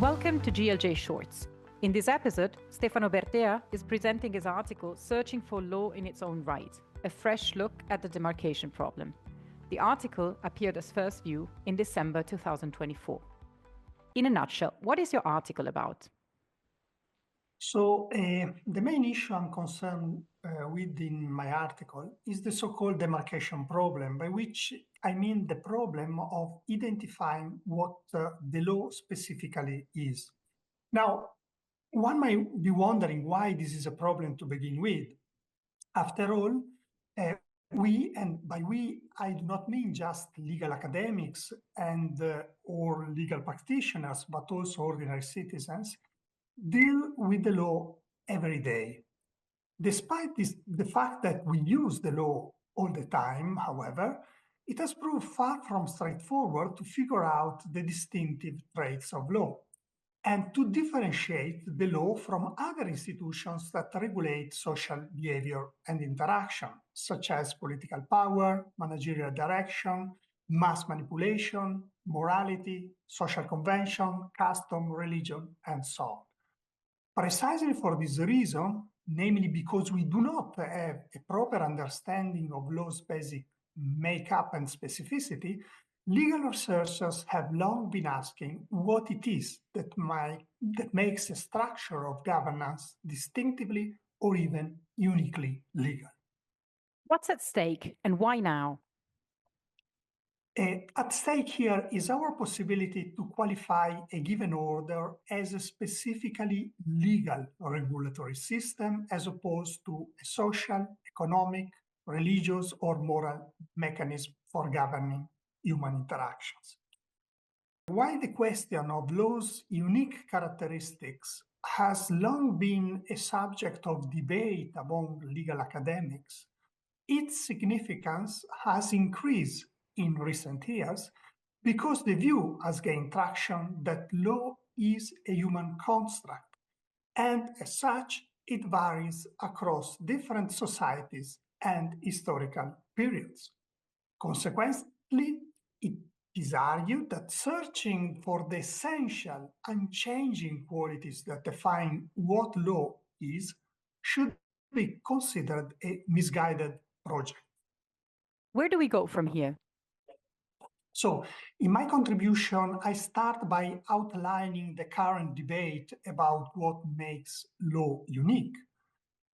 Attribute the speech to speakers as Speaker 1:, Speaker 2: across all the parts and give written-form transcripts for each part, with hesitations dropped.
Speaker 1: Welcome to GLJ Shorts. In this episode, Stefano Bertea is presenting his article Searching for Law in Its Own Right, a fresh look at the demarcation problem. The article appeared as First View in December 2024. In a nutshell, what is your article about?
Speaker 2: So the main issue I'm concerned with in my article is the so-called demarcation problem, by which I mean the problem of identifying what the law specifically is. Now, one might be wondering why this is a problem to begin with. After all, we, and by we, I do not mean just legal academics and or legal practitioners, but also ordinary citizens, deal with the law every day. Despite the fact that we use the law all the time, however, it has proved far from straightforward to figure out the distinctive traits of law and to differentiate the law from other institutions that regulate social behavior and interaction, such as political power, managerial direction, mass manipulation, morality, social convention, custom, religion, and so on. Precisely for this reason, namely because we do not have a proper understanding of law's basic makeup and specificity, legal researchers have long been asking what it is that makes a structure of governance distinctively or even uniquely legal.
Speaker 1: What's at stake and why now?
Speaker 2: At stake here is our possibility to qualify a given order as a specifically legal regulatory system as opposed to a social, economic, religious, or moral mechanism for governing human interactions. While the question of law's unique characteristics has long been a subject of debate among legal academics, its significance has increased in recent years because the view has gained traction that law is a human construct, and as such, it varies across different societies and historical periods. Consequently, it is argued that searching for the essential, unchanging qualities that define what law is should be considered a misguided project.
Speaker 1: Where do we go from here?
Speaker 2: So, in my contribution, I start by outlining the current debate about what makes law unique.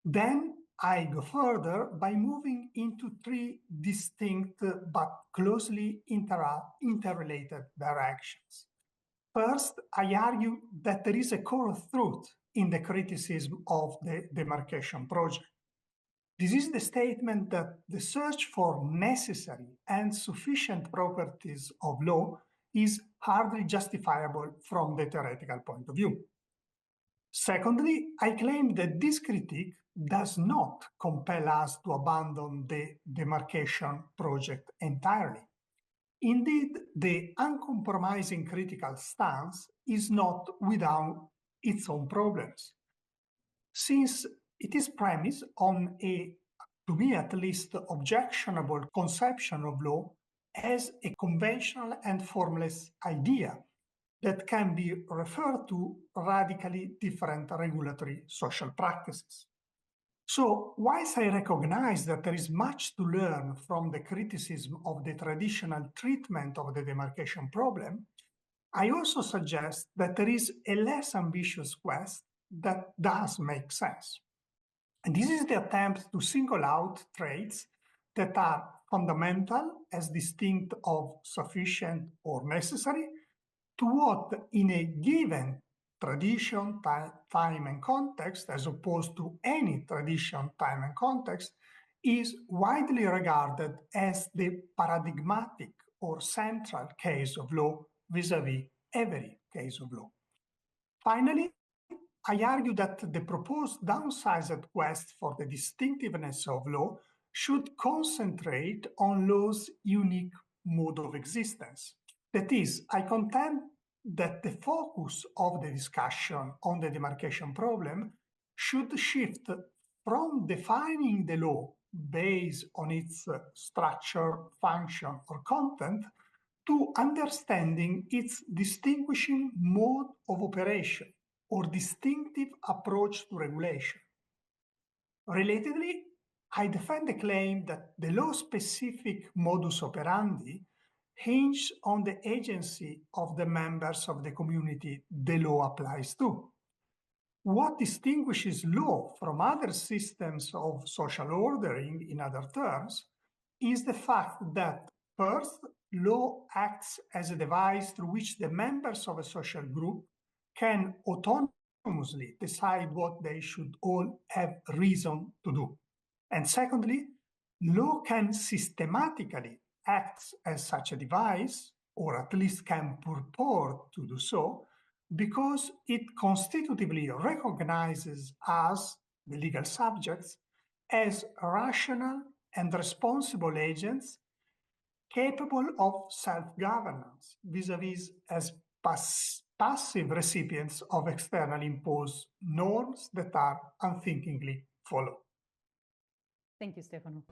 Speaker 2: Then I go further by moving into three distinct but closely interrelated directions. First, I argue that there is a core truth in the criticism of the demarcation project. This is the statement that the search for necessary and sufficient properties of law is hardly justifiable from the theoretical point of view. Secondly, I claim that this critique does not compel us to abandon the demarcation project entirely. Indeed, the uncompromising critical stance is not without its own problems, since it is premised on a, to me at least, objectionable conception of law as a conventional and formless idea that can be referred to radically different regulatory social practices. So, whilst I recognize that there is much to learn from the criticism of the traditional treatment of the demarcation problem, I also suggest that there is a less ambitious quest that does make sense. And this is the attempt to single out traits that are fundamental as distinct of sufficient or necessary to what in a given tradition, time and context, as opposed to any tradition, time and context, is widely regarded as the paradigmatic or central case of law vis-à-vis every case of law. Finally, I argue that the proposed downsized quest for the distinctiveness of law should concentrate on law's unique mode of existence. That is, I contend that the focus of the discussion on the demarcation problem should shift from defining the law based on its structure, function, or content to understanding its distinguishing mode of operation or distinctive approach to regulation. Relatedly, I defend the claim that the law-specific modus operandi hinges on the agency of the members of the community the law applies to. What distinguishes law from other systems of social ordering, in other terms, is the fact that, first, law acts as a device through which the members of a social group can autonomously decide what they should all have reason to do. And secondly, law can systematically act as such a device, or at least can purport to do so, because it constitutively recognizes us, the legal subjects, as rational and responsible agents capable of self-governance vis-a-vis as passive recipients of externally imposed norms that are unthinkingly followed.
Speaker 1: Thank you, Stefano.